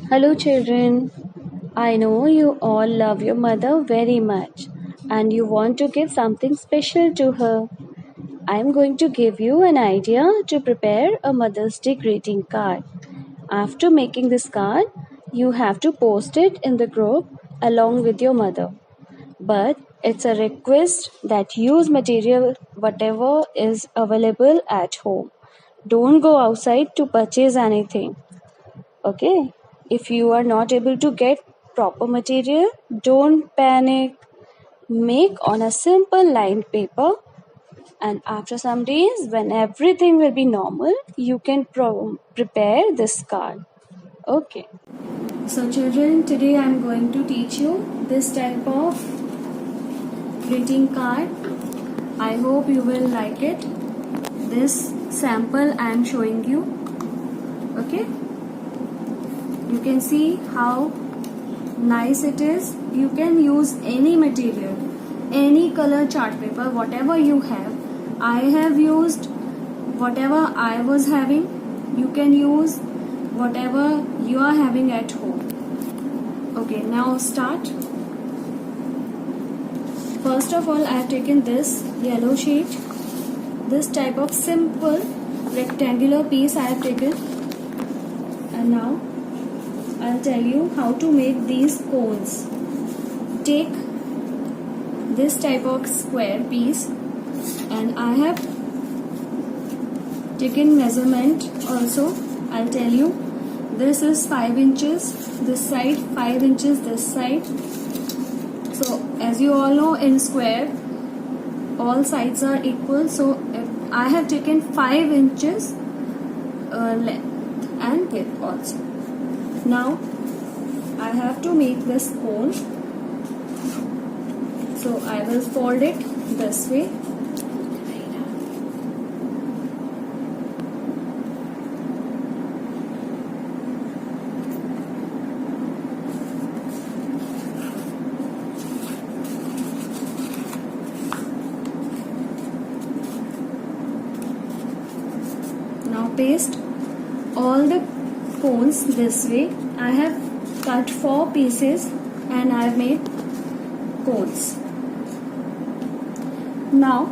Hello, children. I know you all love your mother very much and you want to give something special to her. I'm going to give you an idea to prepare a Mother's Day greeting card. After making this card, you have to post it in the group along with your mother. But it's a request that use material whatever is available at home. Don't go outside to purchase anything. Okay, if you are not able to get proper material, don't panic. Make on a simple lined paper, and after some days, when everything will be normal, you can prepare this card. Okay. So, children, today I am going to teach you this type of greeting card. I hope you will like it. This sample I am showing you. Okay. You can see how nice it is. You can use any material, any color chart paper, whatever you have. I have used whatever I was having. You can use whatever you are having at home. Okay, now start. First of all, I have taken this yellow sheet. This type of simple rectangular piece I have taken, and now I'll tell you how to make these cones. Take this type of square piece, and I have taken measurement also. I'll tell you, this is 5 inches this side, 5 inches this side. So as you all know, in square all sides are equal, so I have taken 5 inches length and width also. Now I have to make this cone, so I will fold it this way. Now paste all the cones this way. I have cut 4 pieces and I have made cones. Now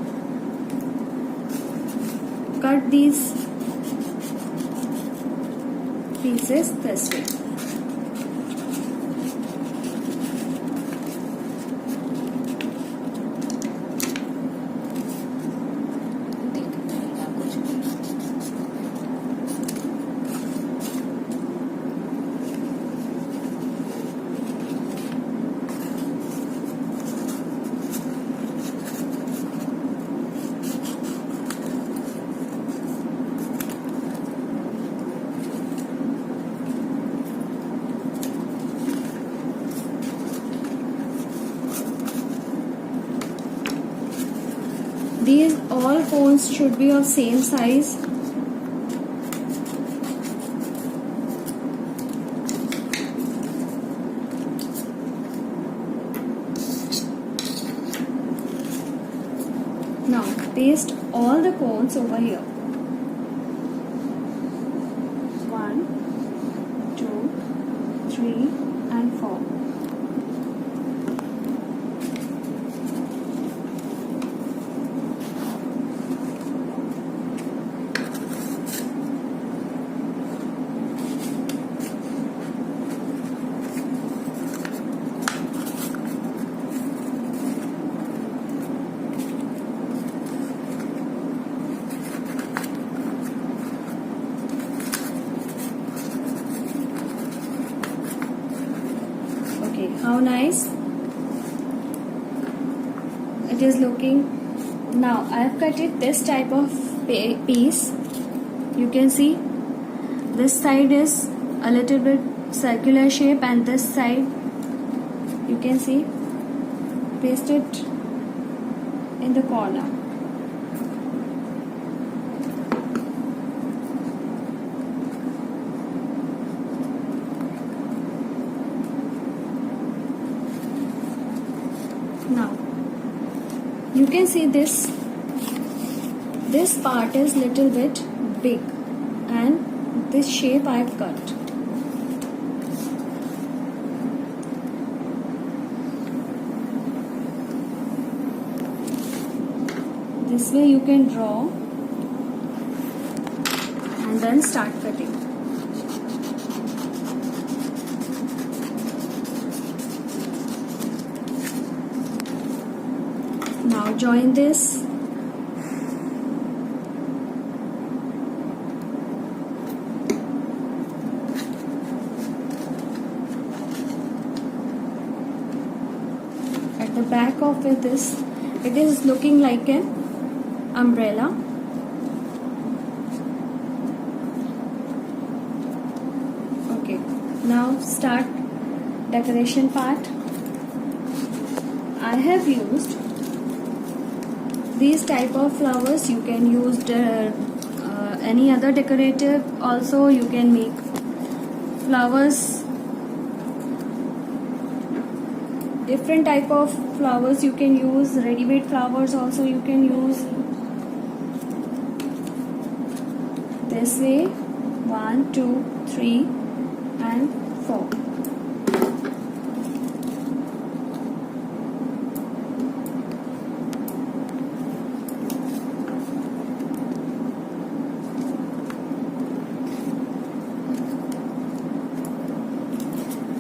cut these pieces this way. These all cones should be of same size. Now paste all the cones over here. 1, 2, 3 and 4. How nice it is looking. Now I have cut it this type of piece. You can see this side is a little bit circular shape, and this side you can see paste it in the corner. Now you can see this part is little bit big, and this shape I have cut. This way you can draw and then start cutting. Now join this. At the back of it is looking like an umbrella. Okay, now start decoration part. I have used these type of flowers. You can use any other decorative. Also you can make flowers, different type of flowers you can use, ready-made flowers also you can use. This way 1 2 3 and 4.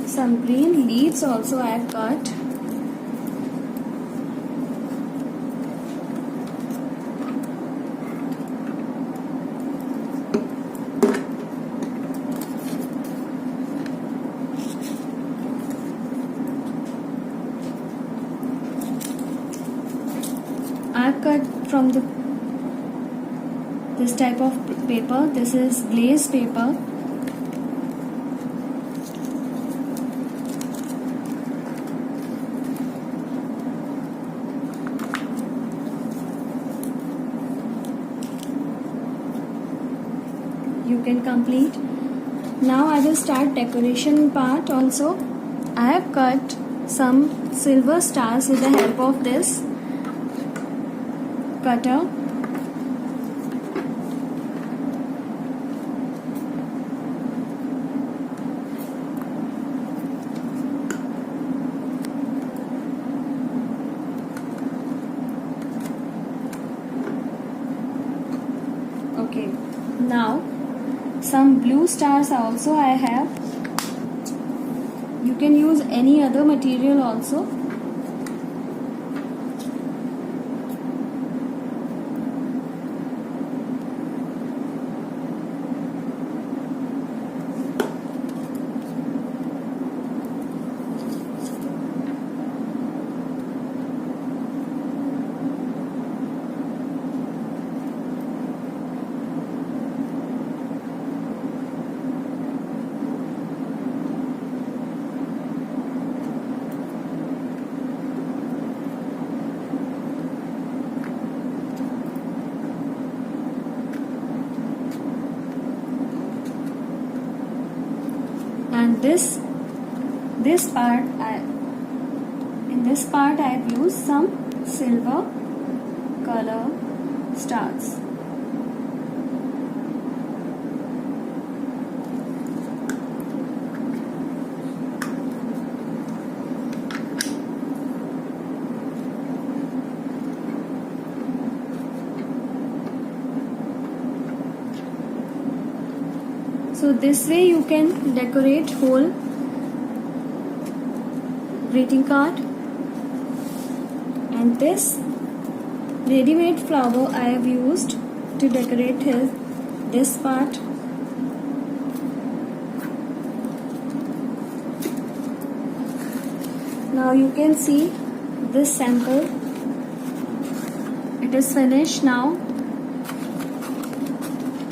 Some green leaves also I have cut. I have cut from this type of paper. This is glaze paper. You can complete. Now I will start decoration part also. I have cut some silver stars with the help of this cutter. Okay, now some blue stars also I have. You can use any other material also. And this part in this part I have used some silver color stars. So this way you can decorate whole greeting card. And this ready-made flower I have used to decorate this part. Now you can see this sample. It is finished now.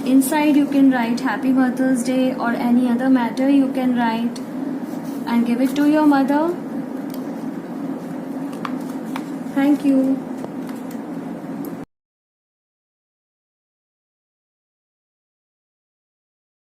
Inside you can write Happy Mother's Day or any other matter you can write and give it to your mother. Thank you.